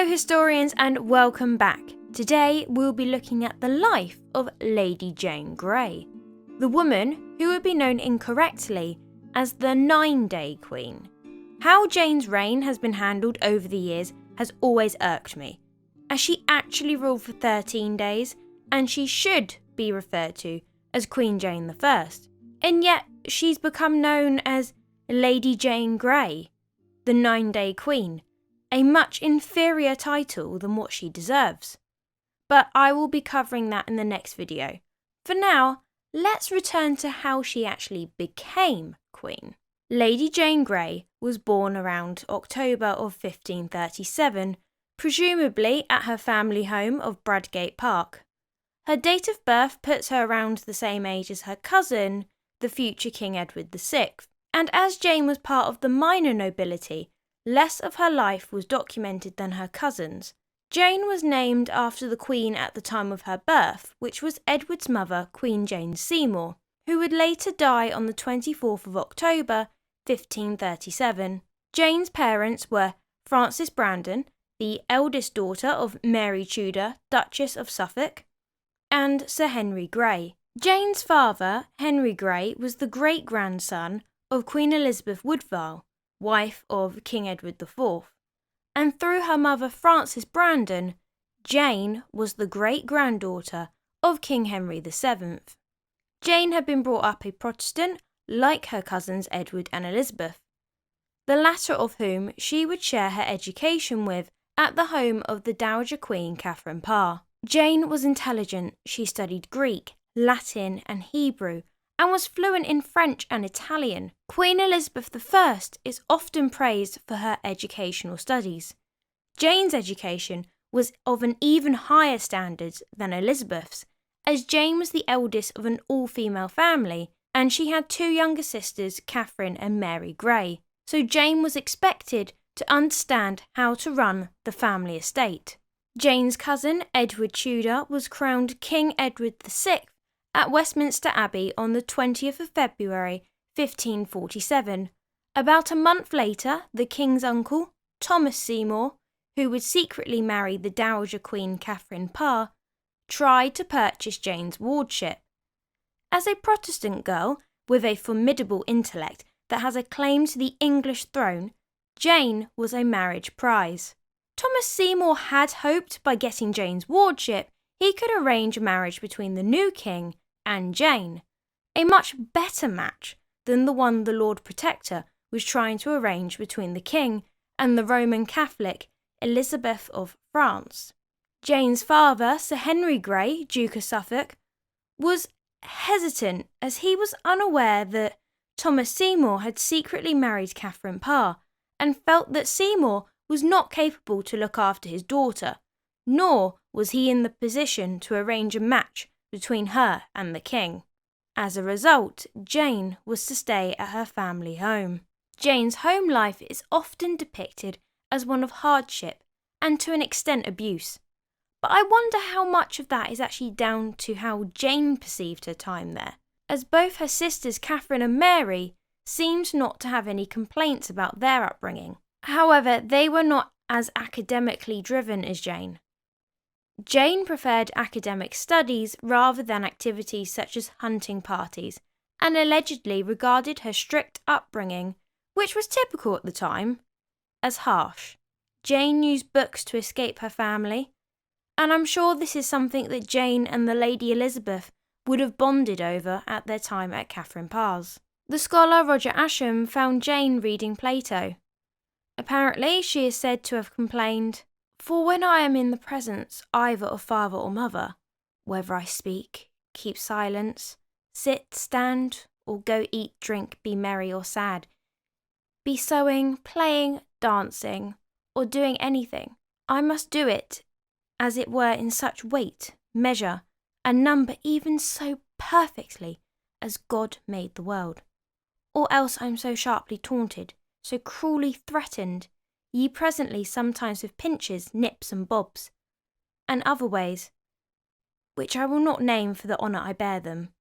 Hello historians and welcome back. Today we'll be looking at the life of Lady Jane Grey, the woman who would be known incorrectly as the 9-Day Queen. How Jane's reign has been handled over the years has always irked me, as she actually ruled for 13 days and she should be referred to as Queen Jane I, and yet she's become known as Lady Jane Grey, the 9-Day Queen, a much inferior title than what she deserves. But I will be covering that in the next video. For now, let's return to how she actually became Queen. Lady Jane Grey was born around October of 1537, presumably at her family home of Bradgate Park. Her date of birth puts her around the same age as her cousin, the future King Edward VI, and as Jane was part of the minor nobility, less of her life was documented than her cousin's. Jane was named after the Queen at the time of her birth, which was Edward's mother, Queen Jane Seymour, who would later die on the 24th of October, 1537. Jane's parents were Frances Brandon, the eldest daughter of Mary Tudor, Duchess of Suffolk, and Sir Henry Grey. Jane's father, Henry Grey, was the great-grandson of Queen Elizabeth Woodville, wife of King Edward IV, and through her mother Frances Brandon, Jane was the great-granddaughter of King Henry VII. Jane had been brought up a Protestant, like her cousins Edward and Elizabeth, the latter of whom she would share her education with at the home of the Dowager Queen Catherine Parr. Jane was intelligent. She studied Greek, Latin and Hebrew, and was fluent in French and Italian. Queen Elizabeth I is often praised for her educational studies. Jane's education was of an even higher standard than Elizabeth's, as Jane was the eldest of an all-female family, and she had two younger sisters, Catherine and Mary Grey, so Jane was expected to understand how to run the family estate. Jane's cousin, Edward Tudor, was crowned King Edward VI at Westminster Abbey on the 20th of February 1547. About a month later, the King's uncle, Thomas Seymour, who would secretly marry the Dowager Queen Catherine Parr, tried to purchase Jane's wardship. As a Protestant girl with a formidable intellect that has a claim to the English throne, Jane was a marriage prize. Thomas Seymour had hoped by getting Jane's wardship he could arrange a marriage between the new king and Jane, a much better match than the one the Lord Protector was trying to arrange between the king and the Roman Catholic Elizabeth of France. Jane's father, Sir Henry Grey, Duke of Suffolk, was hesitant as he was unaware that Thomas Seymour had secretly married Catherine Parr and felt that Seymour was not capable to look after his daughter, nor was he in the position to arrange a match between her and the king. As a result, Jane was to stay at her family home. Jane's home life is often depicted as one of hardship and to an extent abuse, but I wonder how much of that is actually down to how Jane perceived her time there, as both her sisters Catherine and Mary seemed not to have any complaints about their upbringing. However, they were not as academically driven as Jane. Jane preferred academic studies rather than activities such as hunting parties, and allegedly regarded her strict upbringing, which was typical at the time, as harsh. Jane used books to escape her family, and I'm sure this is something that Jane and the Lady Elizabeth would have bonded over at their time at Catherine Parr's. The scholar Roger Ascham found Jane reading Plato. Apparently, she is said to have complained, "For when I am in the presence either of father or mother, whether I speak, keep silence, sit, stand, or go eat, drink, be merry or sad, be sewing, playing, dancing, or doing anything, I must do it as it were in such weight, measure, and number even so perfectly as God made the world. Or else I am so sharply taunted, so cruelly threatened, ye presently sometimes with pinches, nips and bobs, and other ways, which I will not name for the honour I bear them,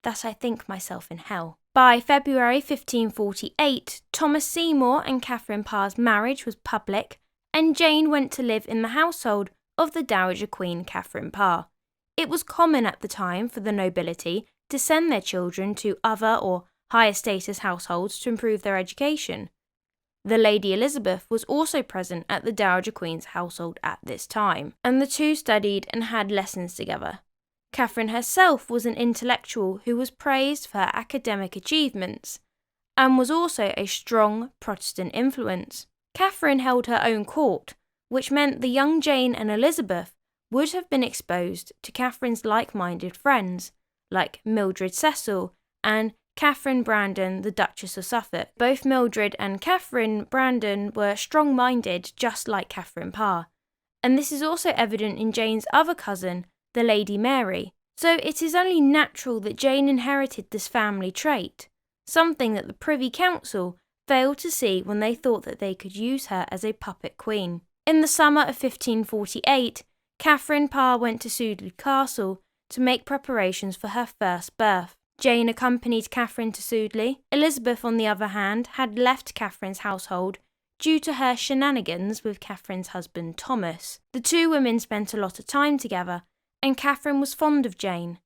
that I think myself in hell." By February 1548, Thomas Seymour and Catherine Parr's marriage was public and Jane went to live in the household of the Dowager Queen Catherine Parr. It was common at the time for the nobility to send their children to other or higher status households to improve their education. The Lady Elizabeth was also present at the Dowager Queen's household at this time, and the two studied and had lessons together. Catherine herself was an intellectual who was praised for her academic achievements, and was also a strong Protestant influence. Catherine held her own court, which meant the young Jane and Elizabeth would have been exposed to Catherine's like-minded friends, like Mildred Cecil and Catherine Brandon, the Duchess of Suffolk. Both Mildred and Catherine Brandon were strong-minded, just like Catherine Parr, and this is also evident in Jane's other cousin, the Lady Mary. So it is only natural that Jane inherited this family trait, something that the Privy Council failed to see when they thought that they could use her as a puppet queen. In the summer of 1548, Catherine Parr went to Sudeley Castle to make preparations for her first birth. Jane accompanied Catherine to Sudeley. Elizabeth, on the other hand, had left Catherine's household due to her shenanigans with Catherine's husband Thomas. The two women spent a lot of time together, and Catherine was fond of Jane.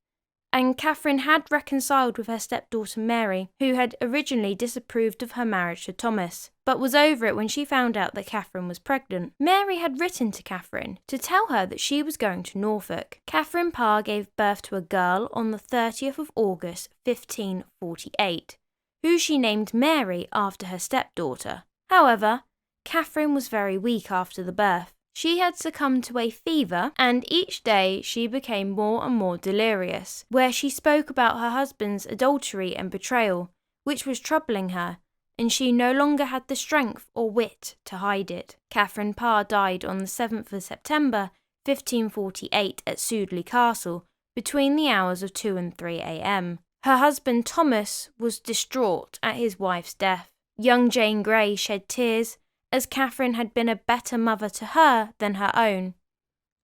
And Catherine had reconciled with her stepdaughter Mary, who had originally disapproved of her marriage to Thomas, but was over it when she found out that Catherine was pregnant. Mary had written to Catherine to tell her that she was going to Norfolk. Catherine Parr gave birth to a girl on the 30th of August 1548, who she named Mary after her stepdaughter. However, Catherine was very weak after the birth. She had succumbed to a fever, and each day she became more and more delirious, where she spoke about her husband's adultery and betrayal, which was troubling her, and she no longer had the strength or wit to hide it. Catherine Parr died on the 7th of September 1548 at Sudeley Castle, between the hours of 2 and 3 a.m. Her husband Thomas was distraught at his wife's death. Young Jane Grey shed tears, as Catherine had been a better mother to her than her own,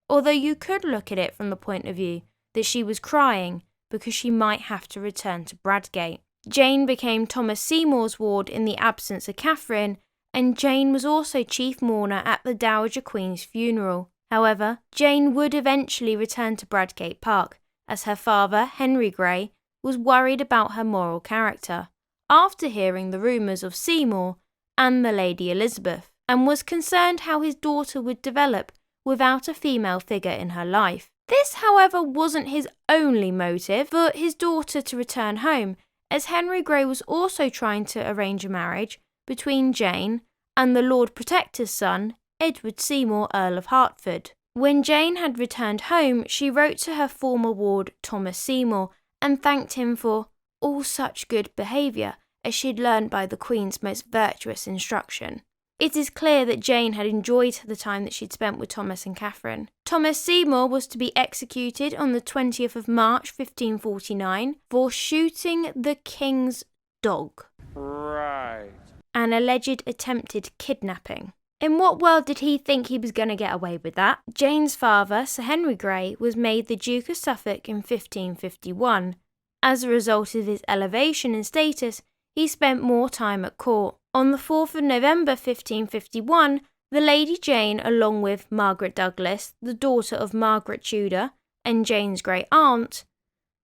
although you could look at it from the point of view that she was crying because she might have to return to Bradgate. Jane became Thomas Seymour's ward in the absence of Catherine, and Jane was also chief mourner at the Dowager Queen's funeral. However, Jane would eventually return to Bradgate Park, as her father, Henry Grey, was worried about her moral character, after hearing the rumours of Seymour and the Lady Elizabeth, and was concerned how his daughter would develop without a female figure in her life. This, however, wasn't his only motive for his daughter to return home, as Henry Grey was also trying to arrange a marriage between Jane and the Lord Protector's son, Edward Seymour, Earl of Hertford. When Jane had returned home, she wrote to her former ward, Thomas Seymour, and thanked him for all such good behaviour as she'd learned by the Queen's most virtuous instruction. It is clear that Jane had enjoyed the time that she'd spent with Thomas and Catherine. Thomas Seymour was to be executed on the 20th of March 1549 for shooting the King's dog. Right. An alleged attempted kidnapping. In what world did he think he was going to get away with that? Jane's father, Sir Henry Grey, was made the Duke of Suffolk in 1551. As a result of his elevation in status, he spent more time at court. On the 4th of November 1551, the Lady Jane, along with Margaret Douglas, the daughter of Margaret Tudor and Jane's great aunt,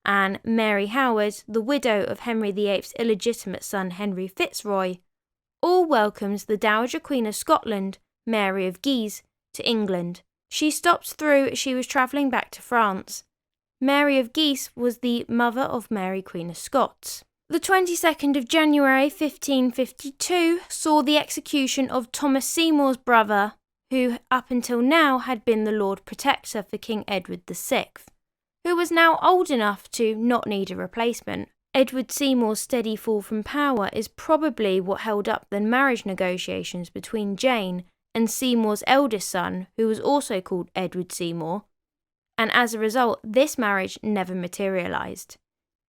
and Mary Howard, the widow of Henry VIII's illegitimate son Henry Fitzroy, all welcomed the Dowager Queen of Scotland, Mary of Guise, to England. She stopped through as she was travelling back to France. Mary of Guise was the mother of Mary Queen of Scots. The 22nd of January 1552 saw the execution of Thomas Seymour's brother, who up until now had been the Lord Protector for King Edward VI, who was now old enough to not need a replacement. Edward Seymour's steady fall from power is probably what held up the marriage negotiations between Jane and Seymour's eldest son, who was also called Edward Seymour, and as a result, this marriage never materialised.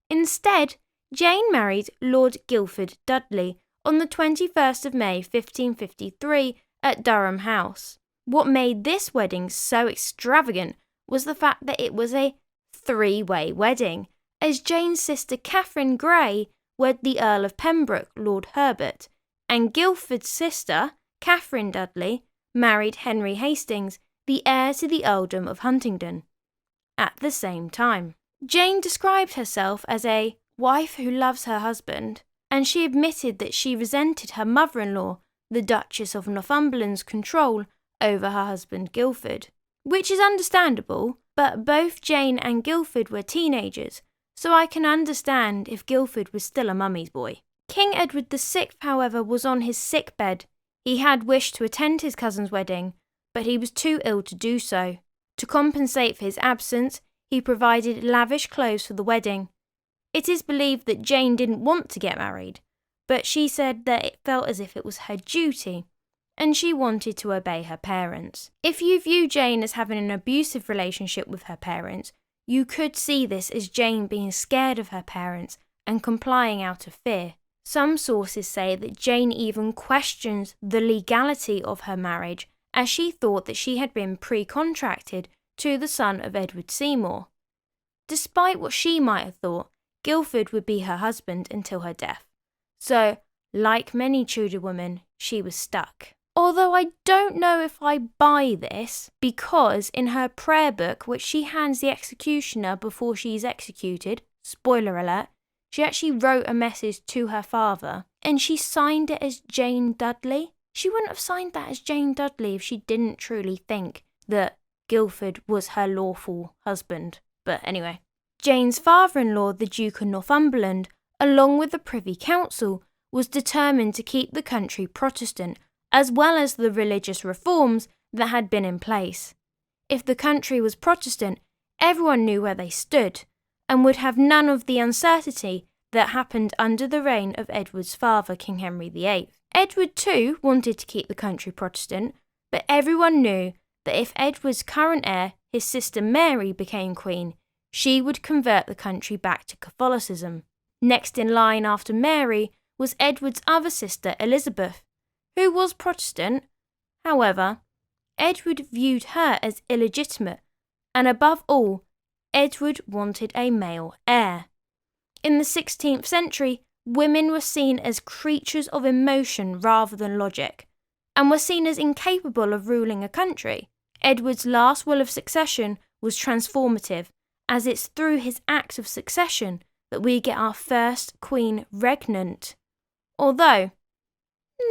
Instead, Jane married Lord Guildford Dudley on the 21st of May 1553 at Durham House. What made this wedding so extravagant was the fact that it was a three-way wedding, as Jane's sister Catherine Grey wed the Earl of Pembroke, Lord Herbert, and Guildford's sister, Catherine Dudley, married Henry Hastings, the heir to the earldom of Huntingdon. At the same time, Jane described herself as a wife who loves her husband, and she admitted that she resented her mother-in-law, the Duchess of Northumberland's control over her husband Guildford, which is understandable, but both Jane and Guildford were teenagers, so I can understand if Guildford was still a mummy's boy. King Edward VI, however, was on his sickbed. He had wished to attend his cousin's wedding, but he was too ill to do so. To compensate for his absence, he provided lavish clothes for the wedding. It is believed that Jane didn't want to get married, but she said that it felt as if it was her duty, and she wanted to obey her parents. If you view Jane as having an abusive relationship with her parents, you could see this as Jane being scared of her parents and complying out of fear. Some sources say that Jane even questions the legality of her marriage, as she thought that she had been pre-contracted to the son of Edward Seymour. Despite what she might have thought, Guildford would be her husband until her death. So, like many Tudor women, she was stuck. Although I don't know if I buy this, because in her prayer book, which she hands the executioner before she's executed, spoiler alert, she actually wrote a message to her father, and she signed it as Jane Dudley. She wouldn't have signed that as Jane Dudley if she didn't truly think that Guildford was her lawful husband. But anyway, Jane's father-in-law, the Duke of Northumberland, along with the Privy Council, was determined to keep the country Protestant, as well as the religious reforms that had been in place. If the country was Protestant, everyone knew where they stood, and would have none of the uncertainty that happened under the reign of Edward's father, King Henry VIII. Edward too wanted to keep the country Protestant, but everyone knew that if Edward's current heir, his sister Mary, became queen, she would convert the country back to Catholicism. Next in line after Mary was Edward's other sister, Elizabeth, who was Protestant. However, Edward viewed her as illegitimate, and above all, Edward wanted a male heir. In the 16th century, women were seen as creatures of emotion rather than logic, and were seen as incapable of ruling a country. Edward's last will of succession was transformative, as it's through his act of succession that we get our first queen regnant. Although,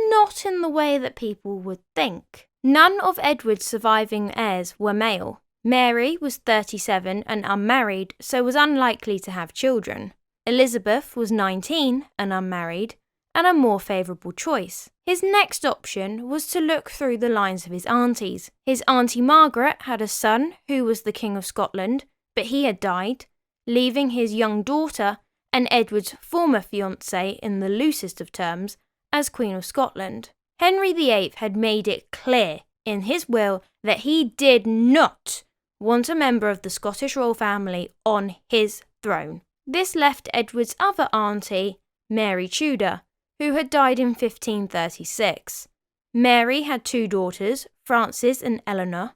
not in the way that people would think. None of Edward's surviving heirs were male. Mary was 37 and unmarried, so was unlikely to have children. Elizabeth was 19 and unmarried, and a more favourable choice. His next option was to look through the lines of his aunties. His auntie Margaret had a son who was the King of Scotland, but he had died, leaving his young daughter and Edward's former fiancée, in the loosest of terms, as Queen of Scotland. Henry VIII had made it clear in his will that he did not want a member of the Scottish royal family on his throne. This left Edward's other auntie, Mary Tudor, who had died in 1536. Mary had two daughters, Frances and Eleanor,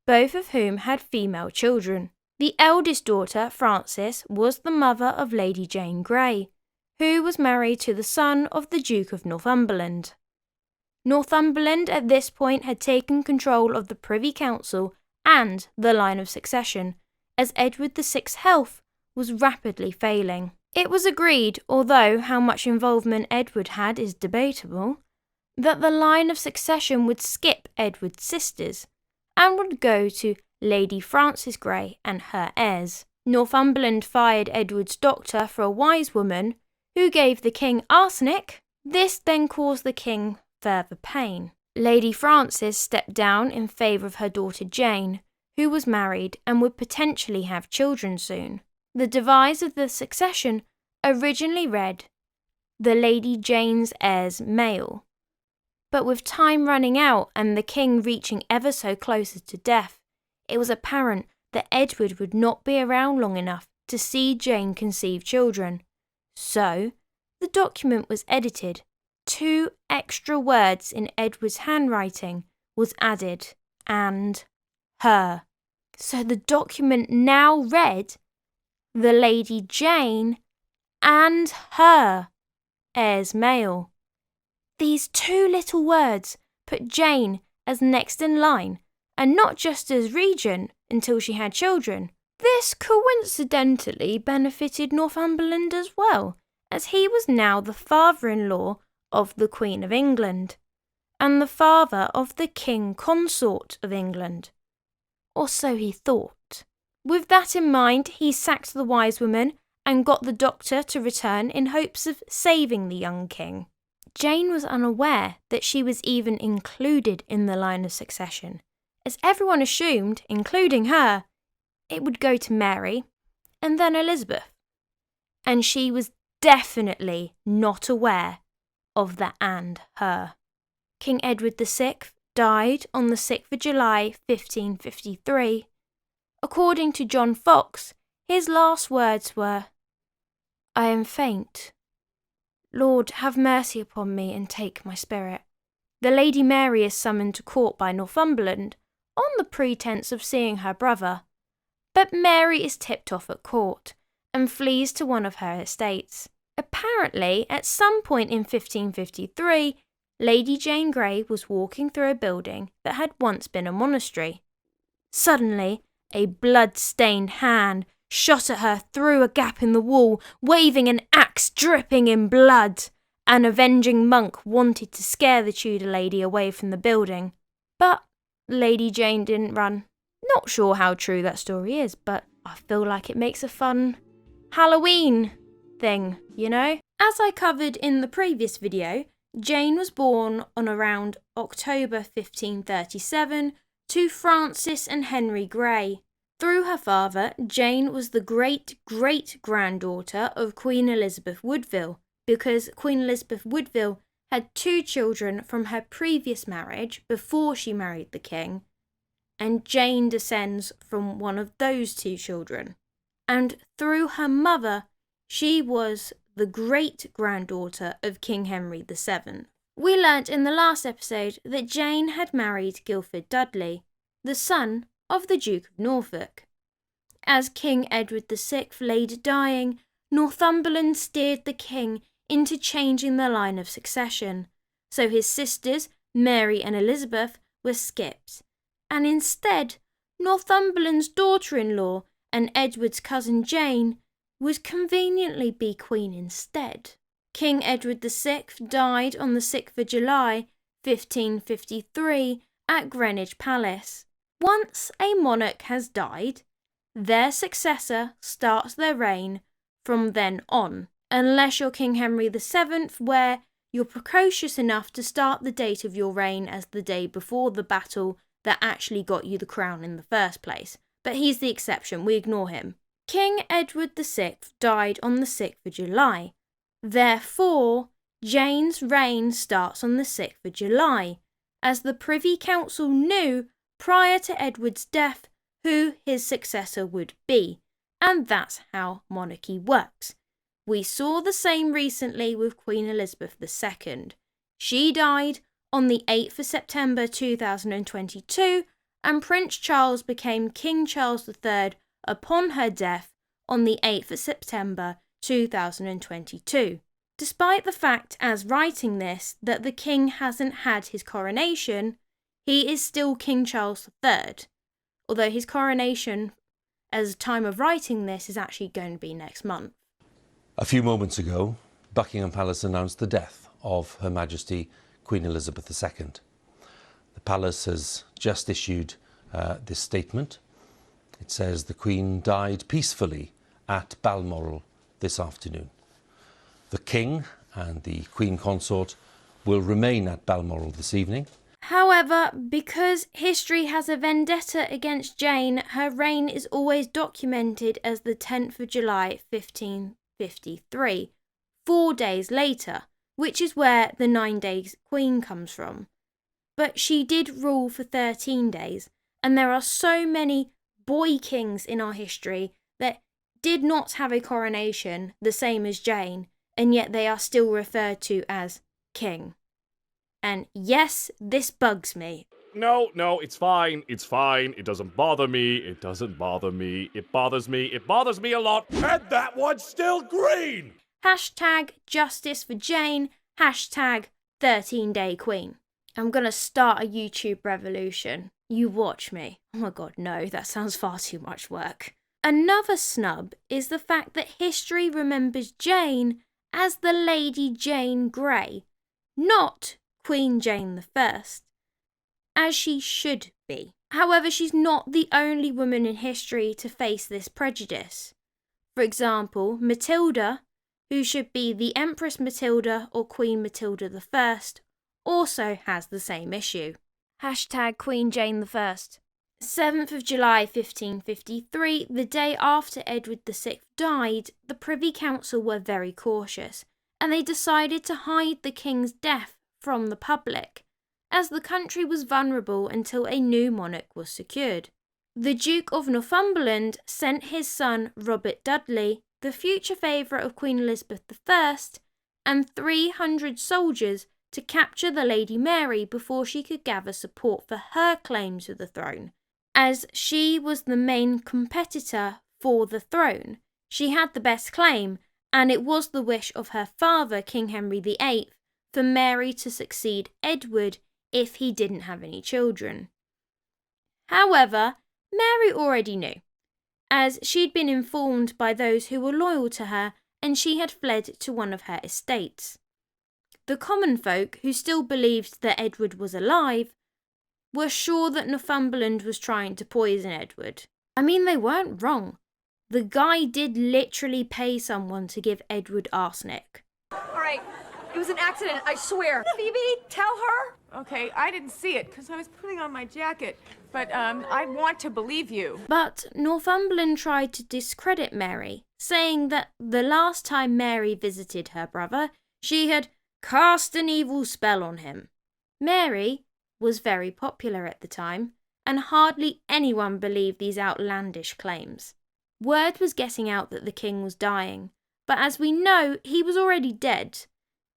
both of whom had female children. The eldest daughter, Frances, was the mother of Lady Jane Grey, who was married to the son of the Duke of Northumberland. Northumberland at this point had taken control of the Privy Council and the line of succession, as Edward VI's health was rapidly failing. It was agreed, although how much involvement Edward had is debatable, that the line of succession would skip Edward's sisters and would go to Lady Frances Grey and her heirs. Northumberland fired Edward's doctor for a wise woman who gave the king arsenic. This then caused the king further pain. Lady Frances stepped down in favour of her daughter Jane, who was married and would potentially have children soon. The devise of the succession originally read, "The Lady Jane's heirs male," but with time running out and the king reaching ever so closer to death, it was apparent that Edward would not be around long enough to see Jane conceive children. So, the document was edited. 2 extra words in Edward's handwriting was added, and her. So the document now read, "The Lady Jane and her heirs male." These 2 little words put Jane as next in line, and not just as regent until she had children. This coincidentally benefited Northumberland as well, as he was now the father-in-law of the Queen of England, and the father of the King Consort of England. Or so he thought. With that in mind, he sacked the wise woman and got the doctor to return in hopes of saving the young king. Jane was unaware that she was even included in the line of succession, as everyone assumed, including her, it would go to Mary and then Elizabeth. And she was definitely not aware of the and her. King Edward VI died on the 6th of July 1553. According to John Fox, his last words were, "I am faint. Lord, have mercy upon me and take my spirit." The Lady Mary is summoned to court by Northumberland on the pretence of seeing her brother, but Mary is tipped off at court and flees to one of her estates. Apparently, at some point in 1553, Lady Jane Grey was walking through a building that had once been a monastery. Suddenly, a blood-stained hand shot at her through a gap in the wall, waving an axe dripping in blood. An avenging monk wanted to scare the Tudor lady away from the building, but Lady Jane didn't run. Not sure how true that story is, but I feel like it makes a fun Halloween thing, you know? As I covered in the previous video, Jane was born on around October 1537 to Francis and Henry Grey. Through her father, Jane was the great-great-granddaughter of Queen Elizabeth Woodville, because Queen Elizabeth Woodville had 2 children from her previous marriage before she married the king, and Jane descends from one of those 2 children. And through her mother, she was the great-granddaughter of King Henry VII. We learnt in the last episode that Jane had married Guildford Dudley, the son of the Duke of Norfolk. As King Edward VI lay dying, Northumberland steered the king into changing the line of succession, so his sisters, Mary and Elizabeth, were skipped, and instead, Northumberland's daughter-in-law and Edward's cousin Jane would conveniently be queen instead. King Edward VI died on the 6th of July 1553 at Greenwich Palace. Once a monarch has died, their successor starts their reign from then on, unless you're King Henry VII, where you're precocious enough to start the date of your reign as the day before the battle that actually got you the crown in the first place. But he's the exception, we ignore him. King Edward VI died on the 6th of July. Therefore, Jane's reign starts on the 6th of July, as the Privy Council knew prior to Edward's death who his successor would be, and that's how monarchy works. We saw the same recently with Queen Elizabeth II. She died on the 8th of September 2022, and Prince Charles became King Charles III upon her death on the 8th of September 2022. Despite the fact, as writing this, that the king hasn't had his coronation, he is still King Charles III, although his coronation, as the time of writing this, is actually going to be next month. A few moments ago, Buckingham Palace announced the death of Her Majesty Queen Elizabeth II. The palace has just issued this statement. It says the Queen died peacefully at Balmoral this afternoon. The King and the Queen Consort will remain at Balmoral this evening. However, because history has a vendetta against Jane, her reign is always documented as the 10th of July 1553, 4 days later, which is where the 9 days queen comes from. But she did rule for 13 days, and there are so many boy kings in our history that did not have a coronation the same as Jane, and yet they are still referred to as king. And yes, this bugs me. No, it's fine. It's fine. It doesn't bother me. It doesn't bother me. It bothers me. It bothers me a lot. And that one's still green! Hashtag justice for Jane. Hashtag 13-day queen. I'm going to start a YouTube revolution. You watch me. Oh my god, no, that sounds far too much work. Another snub is the fact that history remembers Jane as the Lady Jane Grey, not Queen Jane I, as she should be. However, she's not the only woman in history to face this prejudice. For example, Matilda, who should be the Empress Matilda or Queen Matilda I, also has the same issue. Hashtag Queen Jane I. 7th of July 1553, the day after Edward VI died, the Privy Council were very cautious, and they decided to hide the king's death from the public, as the country was vulnerable until a new monarch was secured. The Duke of Northumberland sent his son Robert Dudley, the future favourite of Queen Elizabeth I, and 300 soldiers to capture the Lady Mary before she could gather support for her claim to the throne. As she was the main competitor for the throne, she had the best claim, and it was the wish of her father, King Henry VIII, for Mary to succeed Edward if he didn't have any children. However, Mary already knew, as she'd been informed by those who were loyal to her, and she had fled to one of her estates. The common folk, who still believed that Edward was alive, were sure that Northumberland was trying to poison Edward. I mean, they weren't wrong. The guy did literally pay someone to give Edward arsenic. All right, it was an accident, I swear. Phoebe, tell her. Okay, I didn't see it because I was putting on my jacket, but I want to believe you. But Northumberland tried to discredit Mary, saying that the last time Mary visited her brother, she had cast an evil spell on him. Mary was very popular at the time, and hardly anyone believed these outlandish claims. Word was getting out that the king was dying, but as we know, he was already dead.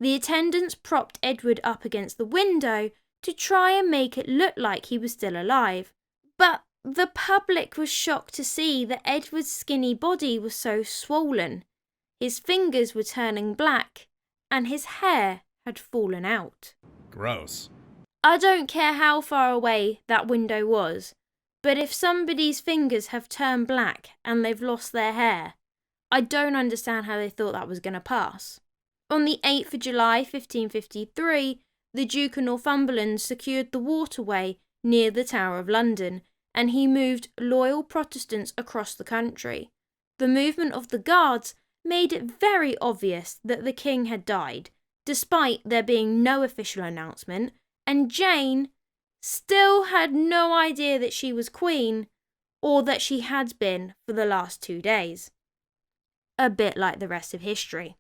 The attendants propped Edward up against the window to try and make it look like he was still alive. But the public was shocked to see that Edward's skinny body was so swollen. His fingers were turning black, and his hair had fallen out. Gross. I don't care how far away that window was, but if somebody's fingers have turned black and they've lost their hair, I don't understand how they thought that was going to pass. On the 8th of July 1553, the Duke of Northumberland secured the waterway near the Tower of London, and he moved loyal Protestants across the country. The movement of the Guards made it very obvious that the king had died, despite there being no official announcement, and Jane still had no idea that she was queen, or that she had been for the last 2 days. A bit like the rest of history.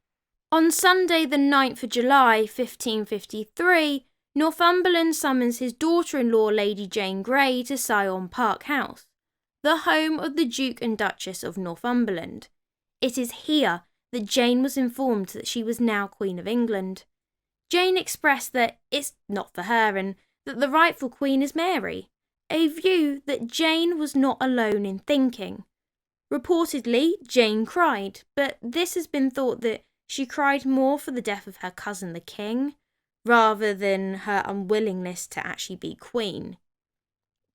On Sunday the 9th of July 1553, Northumberland summons his daughter-in-law Lady Jane Grey to Syon Park House, the home of the Duke and Duchess of Northumberland. It is here that Jane was informed that she was now Queen of England. Jane expressed that it's not for her and that the rightful queen is Mary, a view that Jane was not alone in thinking. Reportedly, Jane cried, but this has been thought that she cried more for the death of her cousin the king, rather than her unwillingness to actually be queen.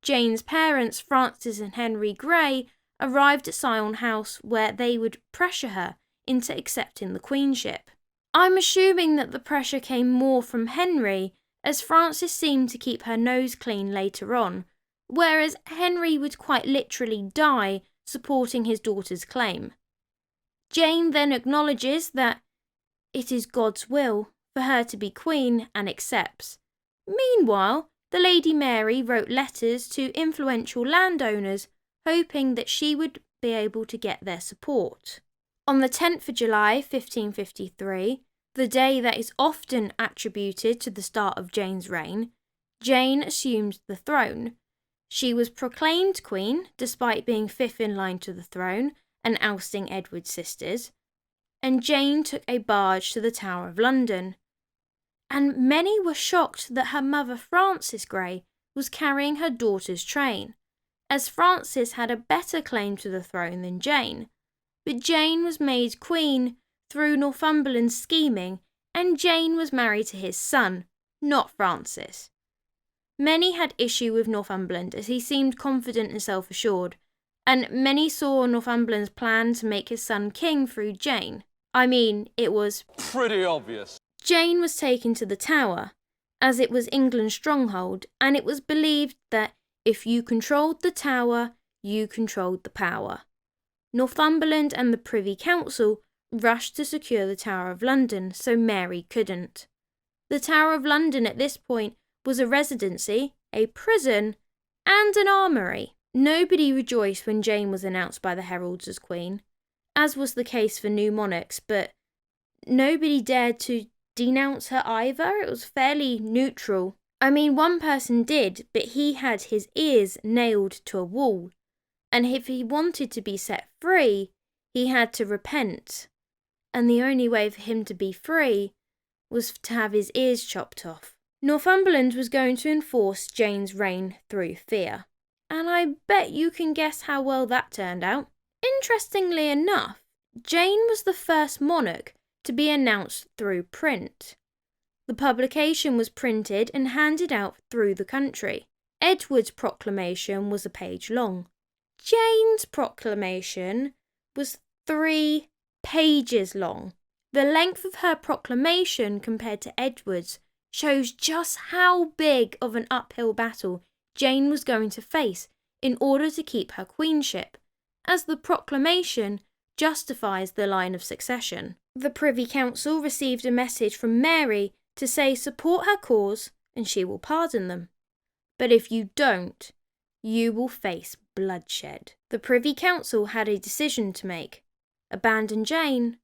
Jane's parents, Francis and Henry Grey, arrived at Syon House where they would pressure her into accepting the queenship. I'm assuming that the pressure came more from Henry, as Francis seemed to keep her nose clean later on, whereas Henry would quite literally die supporting his daughter's claim. Jane then acknowledges that it is God's will for her to be queen and accepts. Meanwhile, the Lady Mary wrote letters to influential landowners hoping that she would be able to get their support. On the 10th of July 1553, the day that is often attributed to the start of Jane's reign, Jane assumed the throne. She was proclaimed queen despite being fifth in line to the throne and ousting Edward's sisters, and Jane took a barge to the Tower of London. And many were shocked that her mother Frances Grey was carrying her daughter's train, as Frances had a better claim to the throne than Jane. But Jane was made queen through Northumberland's scheming, and Jane was married to his son, not Francis. Many had issue with Northumberland as he seemed confident and self-assured, and many saw Northumberland's plan to make his son king through Jane. I mean, it was pretty obvious. Jane was taken to the Tower, as it was England's stronghold, and it was believed that if you controlled the Tower, you controlled the power. Northumberland and the Privy Council rushed to secure the Tower of London, so Mary couldn't. The Tower of London at this point was a residency, a prison, and an armoury. Nobody rejoiced when Jane was announced by the heralds as queen, as was the case for new monarchs, but nobody dared to denounce her either. It was fairly neutral. I mean, one person did, but he had his ears nailed to a wall, and if he wanted to be set free, he had to repent, and the only way for him to be free was to have his ears chopped off. Northumberland was going to enforce Jane's reign through fear, and I bet you can guess how well that turned out. Interestingly enough, Jane was the first monarch to be announced through print. The publication was printed and handed out through the country. Edward's proclamation was a page long. Jane's proclamation was 3 pages long. The length of her proclamation compared to Edward's shows just how big of an uphill battle Jane was going to face in order to keep her queenship, as the proclamation justifies the line of succession. The Privy Council received a message from Mary to say support her cause and she will pardon them. But if you don't, you will face bloodshed. The Privy Council had a decision to make: abandon Jane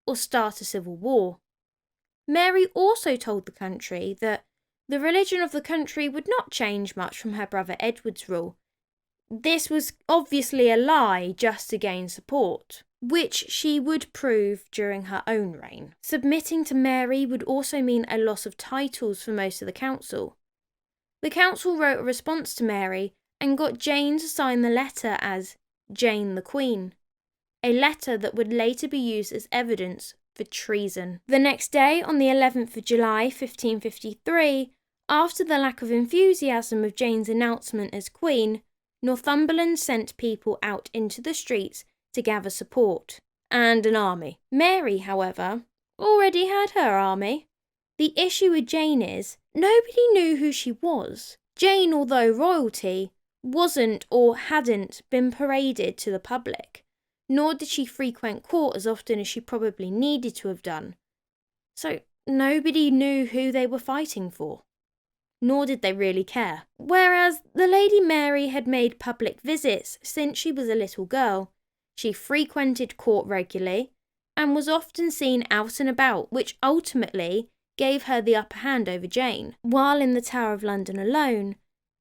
or start a civil war. Mary also told the country that the religion of the country would not change much from her brother Edward's rule. This was obviously a lie just to gain support, which she would prove during her own reign. Submitting to Mary would also mean a loss of titles for most of the council. The council wrote a response to Mary and got Jane to sign the letter as Jane the Queen, a letter that would later be used as evidence for treason. The next day, on the 11th of July 1553, after the lack of enthusiasm of Jane's announcement as Queen, Northumberland sent people out into the streets to gather support, and an army. Mary, however, already had her army. The issue with Jane is, nobody knew who she was. Jane, although royalty, wasn't or hadn't been paraded to the public, nor did she frequent court as often as she probably needed to have done. So nobody knew who they were fighting for, nor did they really care. Whereas the Lady Mary had made public visits since she was a little girl. She frequented court regularly and was often seen out and about, which ultimately gave her the upper hand over Jane. While in the Tower of London alone,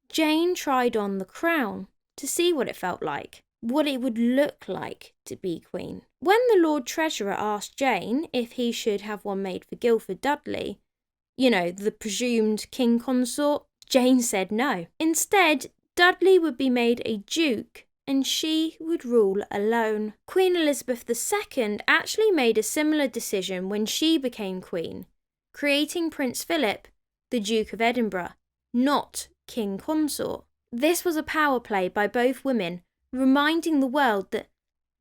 Jane tried on the crown to see what it felt like, what it would look like to be queen. When the Lord Treasurer asked Jane if he should have one made for Guildford Dudley, you know, the presumed king consort, Jane said no. Instead, Dudley would be made a duke and she would rule alone. Queen Elizabeth II actually made a similar decision when she became queen, creating Prince Philip, the Duke of Edinburgh, not king consort. This was a power play by both women, reminding the world that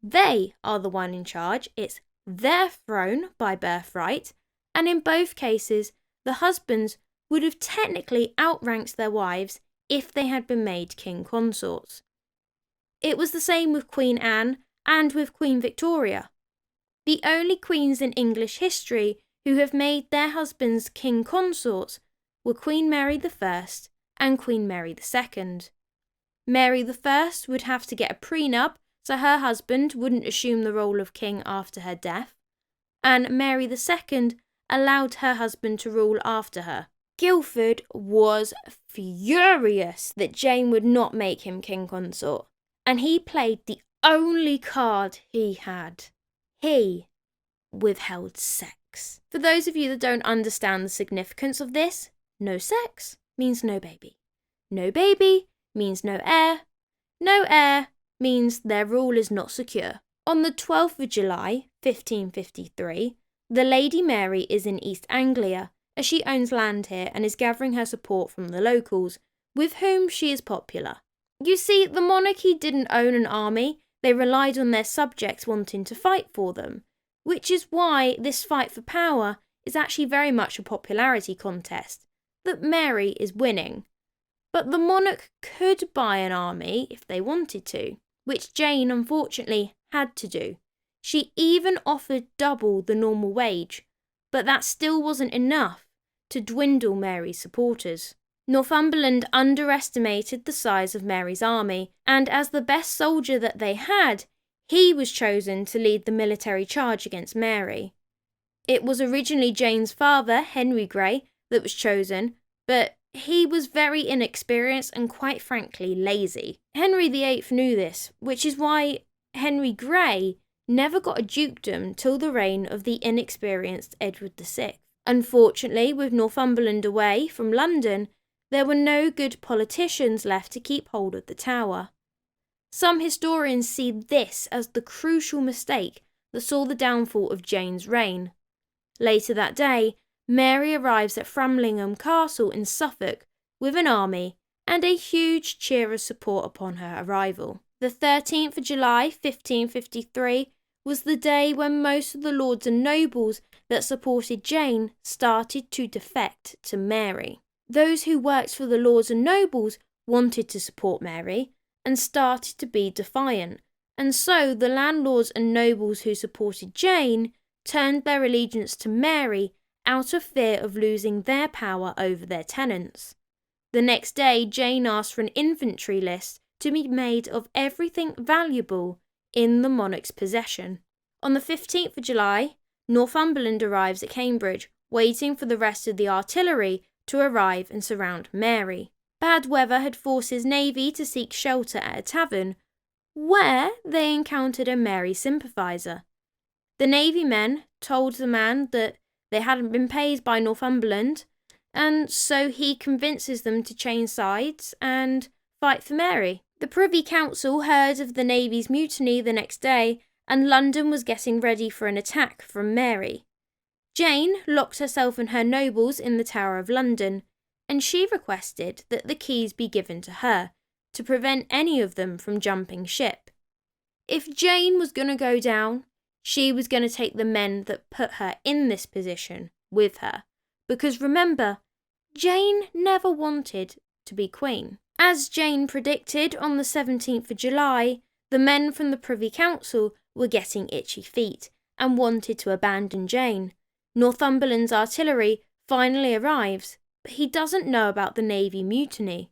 they are the one in charge, it's their throne by birthright, and in both cases, the husbands would have technically outranked their wives if they had been made king consorts. It was the same with Queen Anne and with Queen Victoria. The only queens in English history who have made their husbands king consorts were Queen Mary I and Queen Mary II. Mary I would have to get a prenup so her husband wouldn't assume the role of king after her death, and Mary II allowed her husband to rule after her. Guildford was furious that Jane would not make him king consort, and he played the only card he had. He withheld sex. For those of you that don't understand the significance of this, no sex means no baby. No baby means no heir. No heir means their rule is not secure. On the 12th of July, 1553, the Lady Mary is in East Anglia, as she owns land here and is gathering her support from the locals, with whom she is popular. You see, the monarchy didn't own an army, they relied on their subjects wanting to fight for them, which is why this fight for power is actually very much a popularity contest that Mary is winning. But the monarch could buy an army if they wanted to, which Jane unfortunately had to do. She even offered double the normal wage, but that still wasn't enough to dwindle Mary's supporters. Northumberland underestimated the size of Mary's army, and as the best soldier that they had, he was chosen to lead the military charge against Mary. It was originally Jane's father, Henry Grey, that was chosen, but he was very inexperienced and quite frankly lazy. Henry VIII knew this, which is why Henry Grey never got a dukedom till the reign of the inexperienced Edward VI. Unfortunately, with Northumberland away from London, there were no good politicians left to keep hold of the tower. Some historians see this as the crucial mistake that saw the downfall of Jane's reign. Later that day, Mary arrives at Framlingham Castle in Suffolk with an army and a huge cheer of support upon her arrival. The 13th of July 1553 was the day when most of the lords and nobles that supported Jane started to defect to Mary. Those who worked for the lords and nobles wanted to support Mary and started to be defiant, and so the landlords and nobles who supported Jane turned their allegiance to Mary out of fear of losing their power over their tenants. The next day, Jane asked for an inventory list to be made of everything valuable in the monarch's possession. On the 15th of July, Northumberland arrives at Cambridge, waiting for the rest of the artillery to arrive and surround Mary. Bad weather had forced his navy to seek shelter at a tavern, where they encountered a Mary sympathiser. The navy men told the man that they hadn't been paid by Northumberland, and so he convinces them to change sides and fight for Mary. The Privy Council heard of the Navy's mutiny the next day, and London was getting ready for an attack from Mary. Jane locked herself and her nobles in the Tower of London, and she requested that the keys be given to her, to prevent any of them from jumping ship. If Jane was going to go down, she was going to take the men that put her in this position with her, because remember, Jane never wanted to be queen. As Jane predicted on the 17th of July, the men from the Privy Council were getting itchy feet and wanted to abandon Jane. Northumberland's artillery finally arrives, but he doesn't know about the Navy mutiny.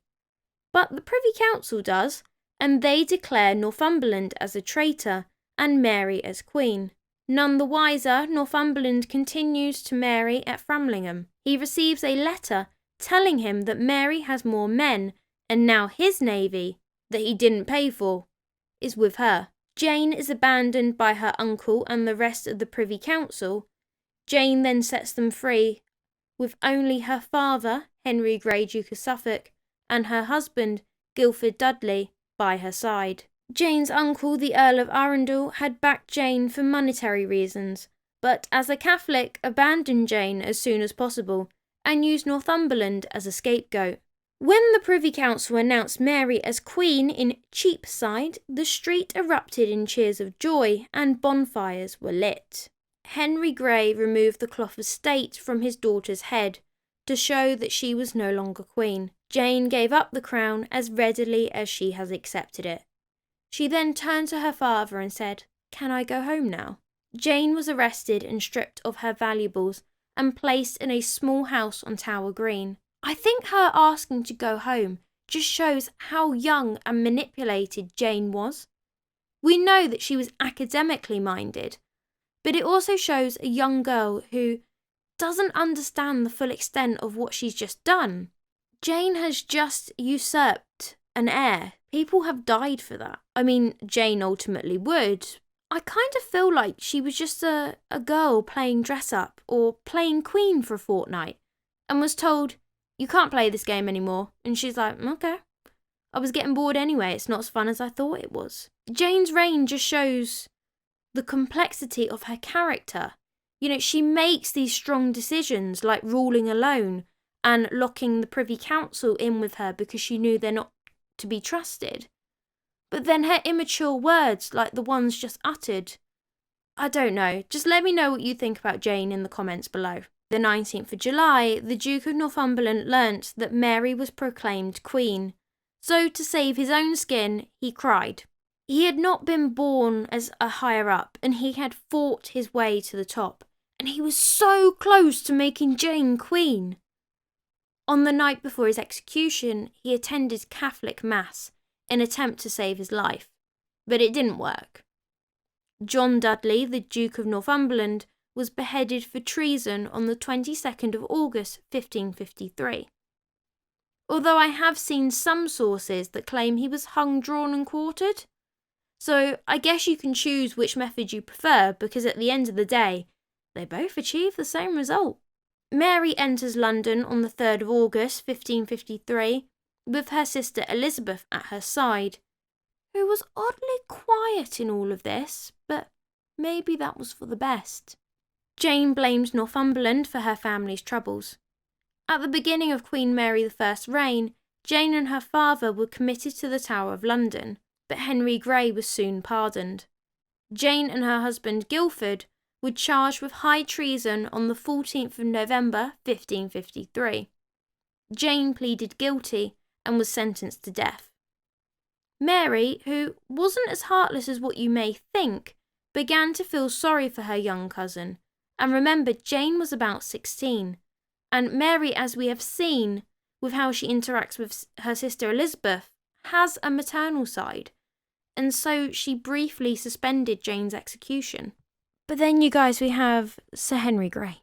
But the Privy Council does, and they declare Northumberland as a traitor and Mary as queen. None the wiser, Northumberland continues to Mary at Framlingham. He receives a letter telling him that Mary has more men, and now his navy, that he didn't pay for, is with her. Jane is abandoned by her uncle and the rest of the Privy Council. Jane then sets them free, with only her father, Henry Grey, Duke of Suffolk, and her husband, Guildford Dudley, by her side. Jane's uncle, the Earl of Arundel, had backed Jane for monetary reasons, but as a Catholic abandoned Jane as soon as possible and used Northumberland as a scapegoat. When the Privy Council announced Mary as Queen in Cheapside, the street erupted in cheers of joy and bonfires were lit. Henry Grey removed the cloth of state from his daughter's head to show that she was no longer queen. Jane gave up the crown as readily as she has accepted it. She then turned to her father and said, "Can I go home now?" Jane was arrested and stripped of her valuables and placed in a small house on Tower Green. I think her asking to go home just shows how young and manipulated Jane was. We know that she was academically minded, but it also shows a young girl who doesn't understand the full extent of what she's just done. Jane has just usurped an heir. People have died for that. I mean, Jane ultimately would. I kind of feel like she was just a girl playing dress up or playing queen for a fortnight and was told, "You can't play this game anymore." And she's like, "Okay. I was getting bored anyway. It's not as fun as I thought it was." Jane's reign just shows the complexity of her character. You know, she makes these strong decisions like ruling alone and locking the Privy Council in with her because she knew they're not to be trusted. But then her immature words, like the ones just uttered. I don't know. Just let me know what you think about Jane in the comments below. The 19th of July, the Duke of Northumberland learnt that Mary was proclaimed Queen. So to save his own skin, he cried. He had not been born as a higher up, and he had fought his way to the top, and he was so close to making Jane Queen. On the night before his execution, he attended Catholic Mass in an attempt to save his life, but it didn't work. John Dudley, the Duke of Northumberland, was beheaded for treason on the 22nd of August 1553. Although I have seen some sources that claim he was hung, drawn and quartered. So I guess you can choose which method you prefer, because at the end of the day, they both achieve the same result. Mary enters London on the 3rd of August 1553 with her sister Elizabeth at her side, who was oddly quiet in all of this, but maybe that was for the best. Jane blamed Northumberland for her family's troubles. At the beginning of Queen Mary I's reign, Jane and her father were committed to the Tower of London, but Henry Grey was soon pardoned. Jane and her husband Guildford were charged with high treason on the 14th of November 1553. Jane pleaded guilty and was sentenced to death. Mary, who wasn't as heartless as what you may think, began to feel sorry for her young cousin, and remembered Jane was about 16, and Mary, as we have seen with how she interacts with her sister Elizabeth, has a maternal side, and so she briefly suspended Jane's execution. But then, you guys, we have Sir Henry Grey.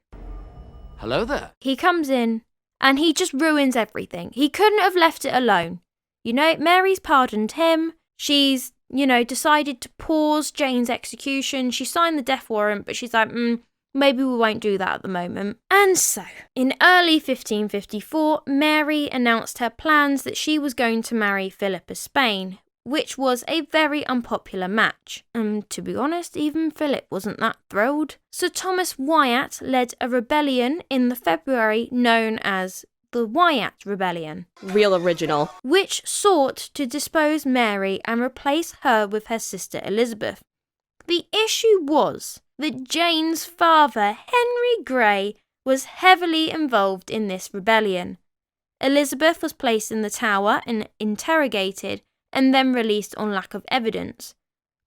Hello there. He comes in and he just ruins everything. He couldn't have left it alone. You know, Mary's pardoned him. She's, decided to pause Jane's execution. She signed the death warrant, but she's like, maybe we won't do that at the moment. And so, in early 1554, Mary announced her plans that she was going to marry Philip of Spain, which was a very unpopular match. And to be honest, even Philip wasn't that thrilled. Sir Thomas Wyatt led a rebellion in the February known as the Wyatt Rebellion. Real original. Which sought to depose Mary and replace her with her sister Elizabeth. The issue was that Jane's father, Henry Grey, was heavily involved in this rebellion. Elizabeth was placed in the Tower and interrogated, and then released on lack of evidence.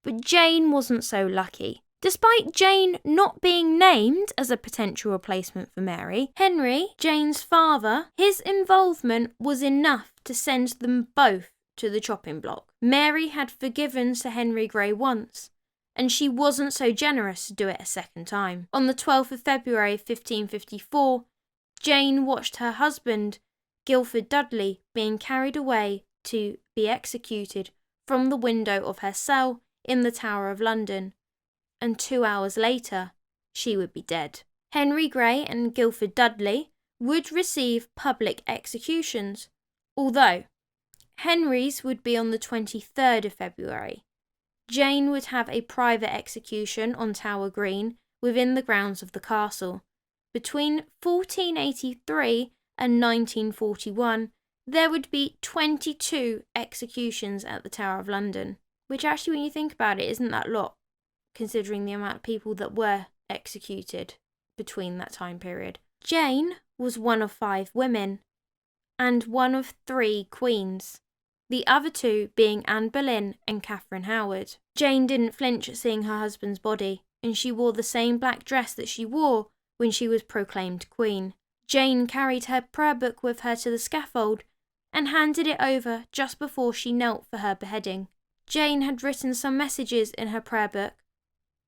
But Jane wasn't so lucky. Despite Jane not being named as a potential replacement for Mary, Henry, Jane's father, his involvement was enough to send them both to the chopping block. Mary had forgiven Sir Henry Grey once, and she wasn't so generous to do it a second time. On the 12th of February 1554, Jane watched her husband, Guildford Dudley, being carried away to be executed from the window of her cell in the Tower of London, and 2 hours later, she would be dead. Henry Grey and Guildford Dudley would receive public executions, although Henry's would be on the 23rd of February. Jane would have a private execution on Tower Green within the grounds of the castle. Between 1483 and 1941, there would be 22 executions at the Tower of London, which actually, when you think about it, isn't that lot, considering the amount of people that were executed between that time period. Jane was one of 5 women, and one of 3 queens, the other 2 being Anne Boleyn and Catherine Howard. Jane didn't flinch at seeing her husband's body, and she wore the same black dress that she wore when she was proclaimed queen. Jane carried her prayer book with her to the scaffold and handed it over just before she knelt for her beheading. Jane had written some messages in her prayer book.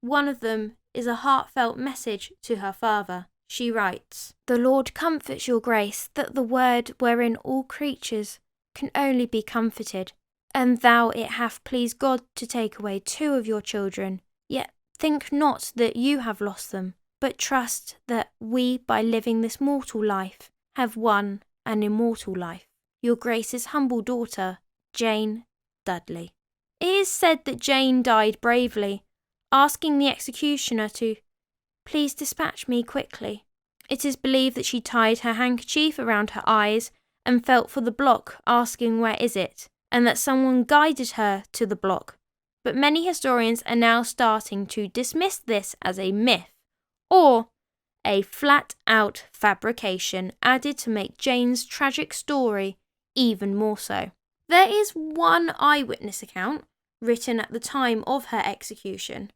One of them is a heartfelt message to her father. She writes, "The Lord comforts your grace, that the word wherein all creatures can only be comforted. And thou it hath pleased God to take away 2 of your children. Yet think not that you have lost them, but trust that we, by living this mortal life, have won an immortal life. Your Grace's humble daughter, Jane Dudley." It is said that Jane died bravely, asking the executioner to please dispatch me quickly. It is believed that she tied her handkerchief around her eyes and felt for the block, asking where is it, and that someone guided her to the block. But many historians are now starting to dismiss this as a myth, or a flat-out fabrication added to make Jane's tragic story even more so. There is one eyewitness account written at the time of her execution.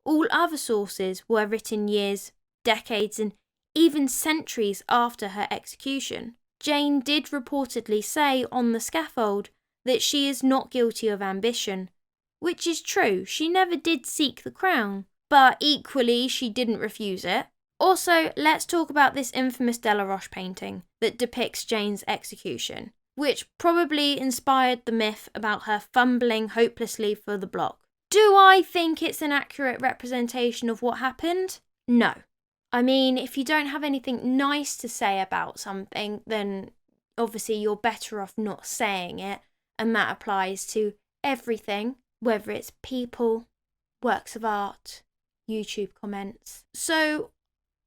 All other sources were written years, decades, and even centuries after her execution. Jane did reportedly say on the scaffold that she is not guilty of ambition, which is true. She never did seek the crown, but equally she didn't refuse it. Also, let's talk about this infamous Delaroche painting that depicts Jane's execution, which probably inspired the myth about her fumbling hopelessly for the block. Do I think it's an accurate representation of what happened? No. I mean, if you don't have anything nice to say about something, then obviously you're better off not saying it, and that applies to everything, whether it's people, works of art, YouTube comments. So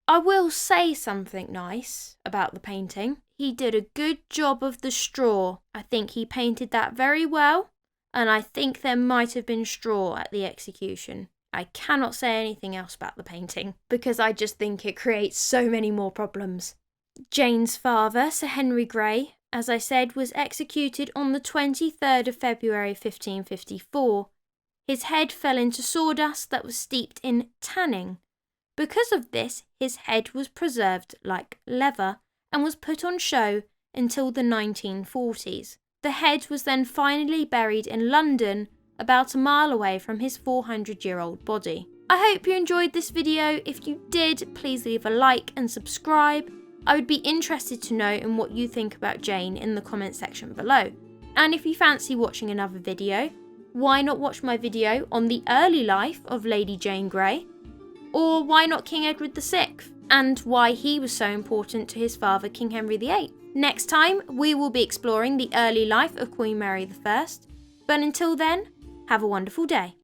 I will say something nice about the painting. He did a good job of the straw. I think he painted that very well, and I think there might have been straw at the execution. I cannot say anything else about the painting, because I just think it creates so many more problems. Jane's father, Sir Henry Grey, as I said, was executed on the 23rd of February 1554. His head fell into sawdust that was steeped in tanning. Because of this, his head was preserved like leather and was put on show until the 1940s. The head was then finally buried in London, about a mile away from his 400-year-old body. I hope you enjoyed this video. If you did, please leave a like and subscribe. I would be interested to know in what you think about Jane in the comment section below. And if you fancy watching another video, why not watch my video on the early life of Lady Jane Grey? Or why not King Edward VI, and why he was so important to his father King Henry VIII? Next time, we will be exploring the early life of Queen Mary I. But until then, have a wonderful day.